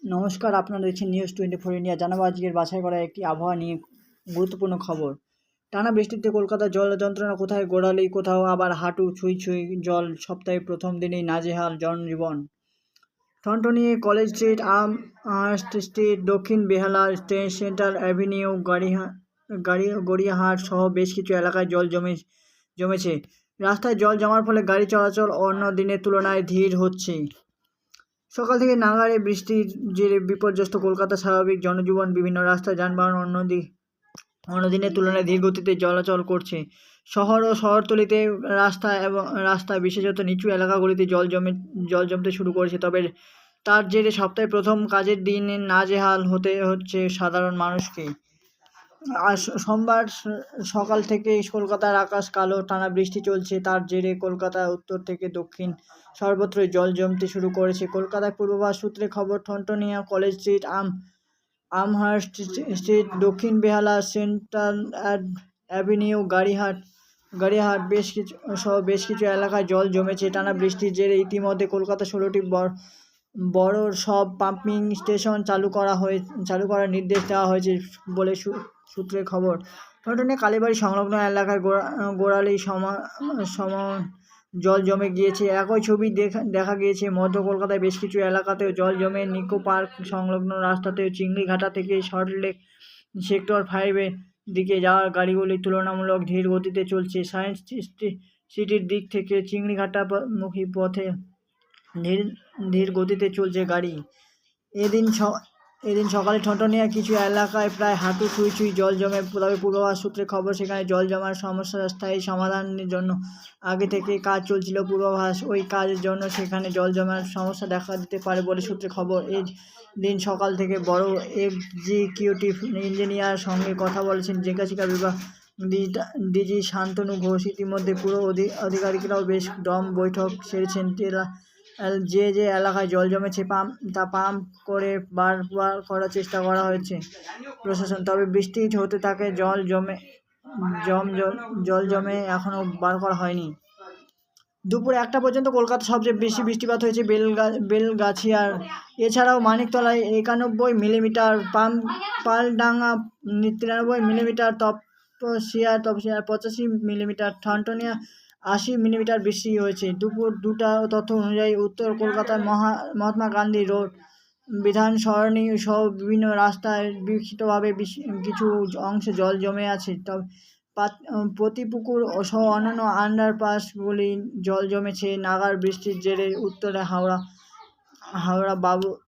নমস্কার, আপনারা দেখছেন নিউজ 24 ইন্ডিয়া। জানাবো আজকের বাছাই করা একটি আবহাওয়া নিয়ে গুরুত্বপূর্ণ খবর। টানা বৃষ্টিতে কলকাতার জল যন্ত্রণা, কোথায় গোড়ালি, কোথাও আবার হাঁটু ছুঁই ছুঁই জল। সপ্তাহের প্রথম দিনেই নাজেহাল জনজীবন। টনটনিয়ে কলেজ স্ট্রিট, আমহার্স্ট স্ট্রিট, দক্ষিণ বেহালা, সেন্ট্রাল অ্যাভিনিউ, গড়িয়াহাট সহ বেশ কিছু এলাকায় জল জমেছে। রাস্তায় জল জমার ফলে গাড়ি চলাচল অন্য দিনের তুলনায় ধীর হচ্ছে। সকাল থেকে নাগাড়ে বৃষ্টির জেরে বিপর্যস্ত কলকাতা। স্বাভাবিক জনজীবন, বিভিন্ন রাস্তায় যানবাহন অন্য দিনের তুলনায় ধীর গতিতে চলাচল করছে। শহর ও শহরতলিতে রাস্তায় বিশেষত নিচু এলাকাগুলিতে জল জমতে শুরু করেছে। তবে তার জেরে সপ্তাহের প্রথম কাজের দিনে নাজেহাল হতে হচ্ছে সাধারণ মানুষকে। আজ সোমবার সকাল থেকেই কলকাতার আকাশ কালো, টানা বৃষ্টি চলছে। তার জেরে কলকাতার উত্তর থেকে দক্ষিণ সর্বত্রই জল জমতে শুরু করেছে। কলকাতার পূর্বাভাস সূত্রে খবর, টনটনিয়া কলেজ স্ট্রিট, আমহার্স্ট স্ট্রিট, দক্ষিণ বেহালা, সেন্ট্রাল অ্যাভিনিউ, গড়িয়াহাট বেশ কিছু এলাকায় জল জমেছে। টানা বৃষ্টির জেরে ইতিমধ্যে কলকাতা 16টি বড় সব পাম্পিং স্টেশন চালু করার নির্দেশ দেওয়া হয়েছে বলে সূত্রের খবর। টনটনিয়া কালীবাড়ি সংলগ্ন এলাকায় গোড়ালি সমান জল জমে গিয়েছে। একই ছবি দেখা গিয়েছে মধ্য কলকাতায় বেশ কিছু এলাকাতেও জল জমে। নিকো পার্ক সংলগ্ন রাস্তাতেও চিংড়িঘাটা থেকে সল্টলেক সেক্টর 5-এর দিকে যাওয়ার গাড়িগুলি তুলনামূলক ধীর গতিতে চলছে। সায়েন্স সিটির দিক থেকে চিংড়িঘাটামুখী পথে ধীর গতিতে চলছে গাড়ি। এদিন সকালে টনটনিয়ার কিছু এলাকায় প্রায় হাঁটু ছুঁই ছুঁই জল জমে। তবে পূর্বাভাস সূত্রে খবর, সেখানে জল জমার সমস্যার স্থায়ী সমাধানের জন্য আগে থেকে কাজ চলছিল। ওই কাজের জন্য সেখানে জল জমার সমস্যা দেখা দিতে পারে বলে সূত্রে খবর। এই দিন সকাল থেকে বড় এক্সিকিউটিভ ইঞ্জিনিয়ার সঙ্গে কথা বলেছেন নির্দেশিকা বিভাগ ডিজি শান্তনু ঘোষ। ইতিমধ্যে পুরো আধিকারিকরাও বেশ দম বৈঠক সেরেছেন। যে এলাকায় জল জমেছে তা পাম্প করে বার করার চেষ্টা করা হয়েছে প্রশাসন। তবে বৃষ্টি হতে থাকে, জল জমে এখনও বার করা হয়নি। দুপুর 1টা পর্যন্ত কলকাতা সবচেয়ে বেশি বৃষ্টিপাত হয়েছে বেলগাছিয়ার। এছাড়াও মানিকতলায় 91 মিলিমিটার, পালডাঙ্গা 93 মিলিমিটার, তপসিয়ায় 85 মিলিমিটার, টনটনিয়া 80 মিলিমিটার বৃষ্টি হয়েছে। দুপুর 2টার তথ্য অনুযায়ী উত্তর কলকাতার মহাত্মা গান্ধী রোড, বিধান সরণি সহ বিভিন্ন রাস্তায় বিক্ষিপ্তভাবে কিছু অংশে জল জমে আছে। পতিপুকুর সহ অন্যান্য আন্ডারপাসগুলি জল জমেছে। নাগাড় বৃষ্টির জেরে উত্তরে হাওড়া